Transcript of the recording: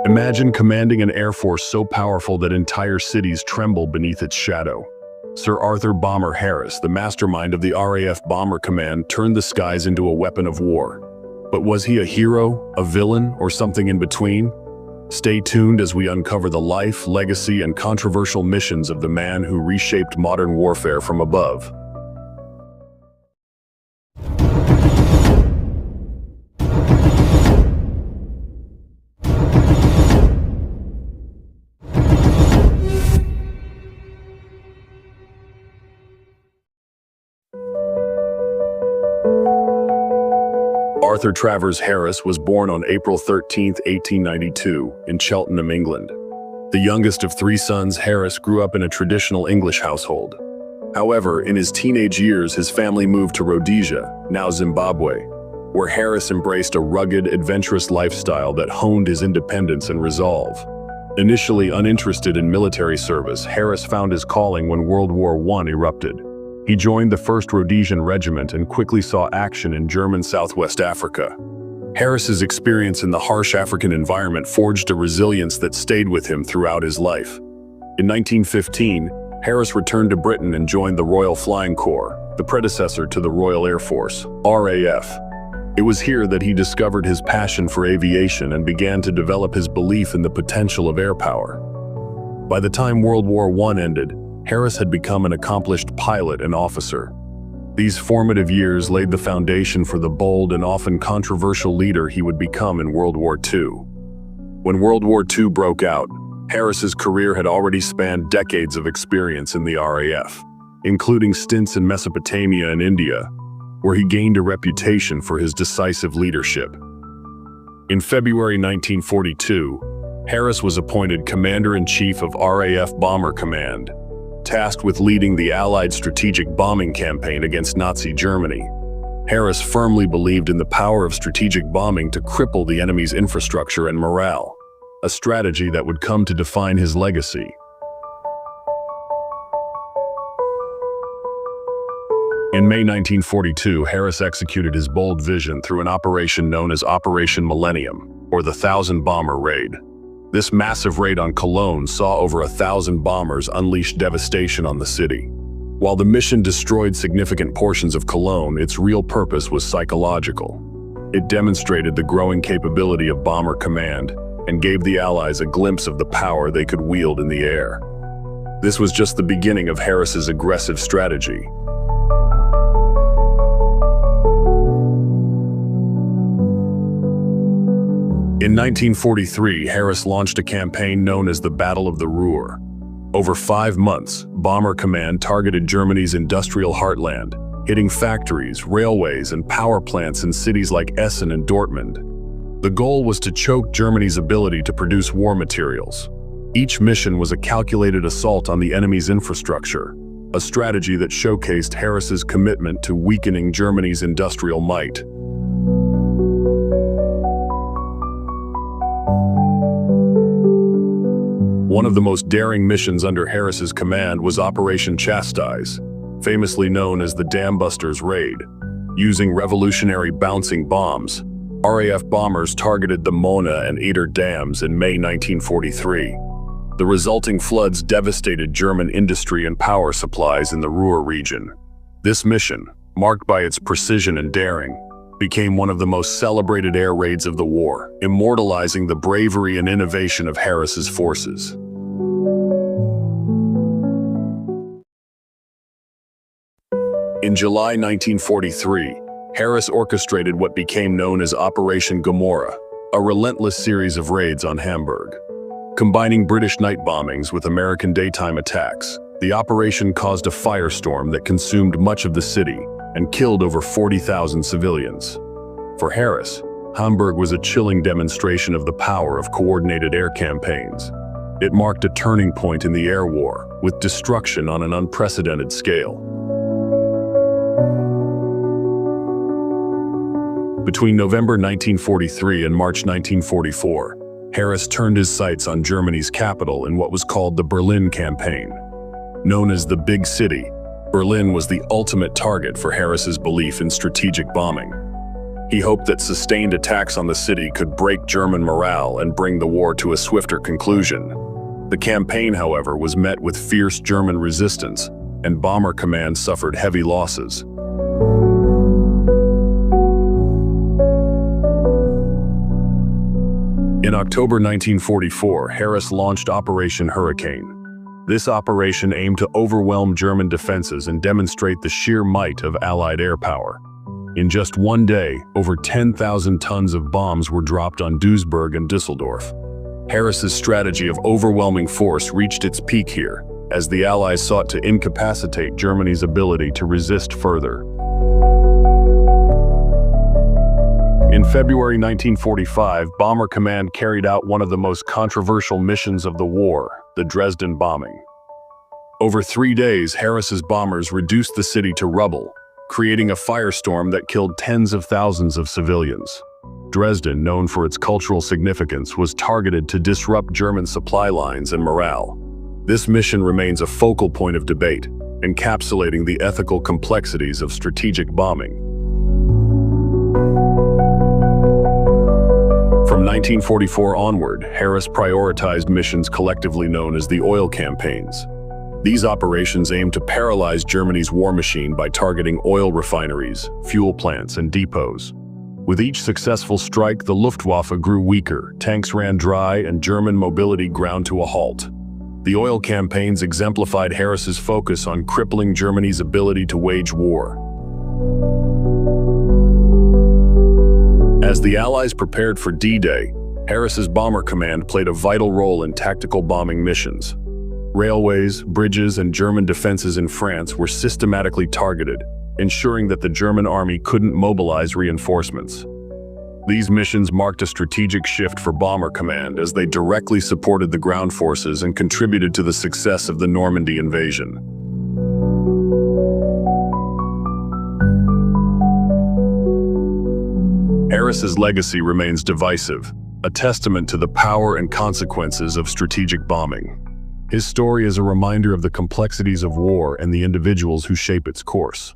Imagine commanding an air force so powerful that entire cities tremble beneath its shadow. Sir Arthur "Bomber" Harris, the mastermind of the RAF Bomber Command, turned the skies into a weapon of war. But was he a hero, a villain, or something in between? Stay tuned as we uncover the life, legacy, and controversial missions of the man who reshaped modern warfare from above. Arthur Travers Harris was born on April 13, 1892, in Cheltenham, England. The youngest of three sons, Harris grew up in a traditional English household. However, in his teenage years, his family moved to Rhodesia, now Zimbabwe, where Harris embraced a rugged, adventurous lifestyle that honed his independence and resolve. Initially uninterested in military service, Harris found his calling when World War I erupted. He joined the 1st Rhodesian Regiment and quickly saw action in German Southwest Africa. Harris's experience in the harsh African environment forged a resilience that stayed with him throughout his life. In 1915, Harris returned to Britain and joined the Royal Flying Corps, the predecessor to the Royal Air Force, RAF. It was here that he discovered his passion for aviation and began to develop his belief in the potential of air power. By the time World War I ended, Harris had become an accomplished pilot and officer. These formative years laid the foundation for the bold and often controversial leader he would become in World War II. When World War II broke out, Harris's career had already spanned decades of experience in the RAF, including stints in Mesopotamia and India, where he gained a reputation for his decisive leadership. In February 1942, Harris was appointed Commander-in-Chief of RAF Bomber Command, tasked with leading the Allied strategic bombing campaign against Nazi Germany. Harris firmly believed in the power of strategic bombing to cripple the enemy's infrastructure and morale, a strategy that would come to define his legacy. In May 1942, Harris executed his bold vision through an operation known as Operation Millennium, or the 1,000-bomber raid. This massive raid on Cologne saw over 1,000 bombers unleash devastation on the city. While the mission destroyed significant portions of Cologne, its real purpose was psychological. It demonstrated the growing capability of Bomber Command and gave the Allies a glimpse of the power they could wield in the air. This was just the beginning of Harris's aggressive strategy. In 1943, Harris launched a campaign known as the Battle of the Ruhr. Over 5 months, Bomber Command targeted Germany's industrial heartland, hitting factories, railways, and power plants in cities like Essen and Dortmund. The goal was to choke Germany's ability to produce war materials. Each mission was a calculated assault on the enemy's infrastructure, a strategy that showcased Harris's commitment to weakening Germany's industrial might. One of the most daring missions under Harris's command was Operation Chastise, famously known as the Dambusters Raid. Using revolutionary bouncing bombs, RAF bombers targeted the Mona and Eder dams in May 1943. The resulting floods devastated German industry and power supplies in the Ruhr region. This mission, marked by its precision and daring, became one of the most celebrated air raids of the war, immortalizing the bravery and innovation of Harris's forces. In July 1943, Harris orchestrated what became known as Operation Gomorrah, a relentless series of raids on Hamburg. Combining British night bombings with American daytime attacks, the operation caused a firestorm that consumed much of the city and killed over 40,000 civilians. For Harris, Hamburg was a chilling demonstration of the power of coordinated air campaigns. It marked a turning point in the air war, with destruction on an unprecedented scale. Between November 1943 and March 1944, Harris turned his sights on Germany's capital in what was called the Berlin Campaign. Known as the Big City, Berlin was the ultimate target for Harris's belief in strategic bombing. He hoped that sustained attacks on the city could break German morale and bring the war to a swifter conclusion. The campaign, however, was met with fierce German resistance, and Bomber Command suffered heavy losses. In October 1944, Harris launched Operation Hurricane. This operation aimed to overwhelm German defenses and demonstrate the sheer might of Allied air power. In just one day, over 10,000 tons of bombs were dropped on Duisburg and Düsseldorf. Harris's strategy of overwhelming force reached its peak here, as the Allies sought to incapacitate Germany's ability to resist further. In February 1945, Bomber Command carried out one of the most controversial missions of the war, the Dresden Bombing. Over 3 days, Harris's bombers reduced the city to rubble, creating a firestorm that killed tens of thousands of civilians. Dresden, known for its cultural significance, was targeted to disrupt German supply lines and morale. This mission remains a focal point of debate, encapsulating the ethical complexities of strategic bombing. From 1944 onward, Harris prioritized missions collectively known as the oil campaigns. These operations aimed to paralyze Germany's war machine by targeting oil refineries, fuel plants, and depots. With each successful strike, the Luftwaffe grew weaker, tanks ran dry, and German mobility ground to a halt. The oil campaigns exemplified Harris's focus on crippling Germany's ability to wage war. As the Allies prepared for D-Day, Harris's Bomber Command played a vital role in tactical bombing missions. Railways, bridges, and German defenses in France were systematically targeted, ensuring that the German army couldn't mobilize reinforcements. These missions marked a strategic shift for Bomber Command as they directly supported the ground forces and contributed to the success of the Normandy invasion. Harris's legacy remains divisive, a testament to the power and consequences of strategic bombing. His story is a reminder of the complexities of war and the individuals who shape its course.